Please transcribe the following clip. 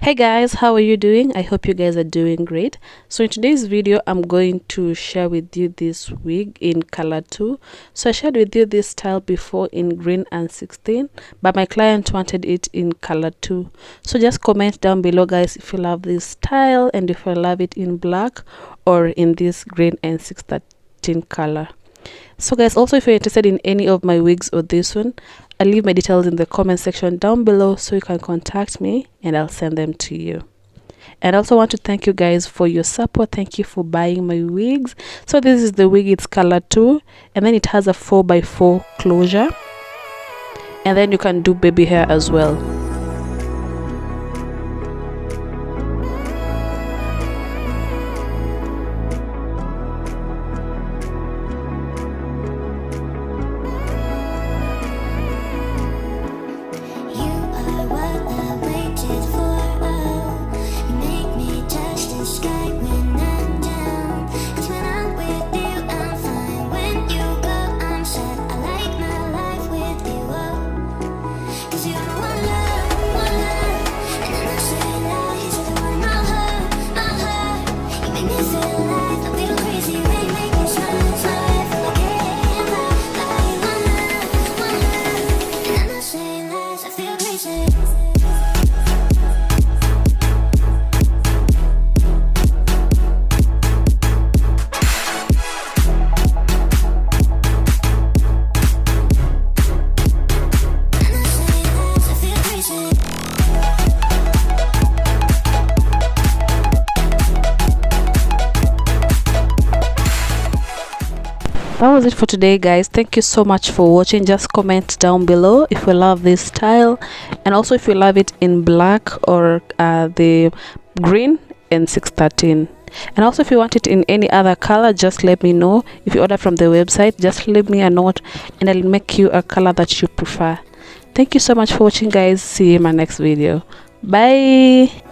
Hey guys, how are you doing? I hope you guys are doing great. So in today's video, I'm going to share with you this wig in color 2. So I shared with you this style before in green and 16, but my client wanted it in color 2. So just comment down below guys if you love this style and if you love it in black or in this green and 613 color. So guys, also if you're interested in any of my wigs or this one, I'll leave my details in the comment section down below so you can contact me and I'll send them to you. And I also want to thank you guys for your support. Thank you for buying my wigs. So this is the wig, it's color 2, and then it has a 4x4 closure, and then you can do baby hair as well. That was it for today guys. Thank you so much for watching. Just comment down below if you love this style, and also if you love it in black or the green and 613, and also if you want it in any other color, just let me know. If you order from the website, just leave me a note and I'll make you a color that you prefer. Thank you so much for watching guys. See you in my next video. Bye.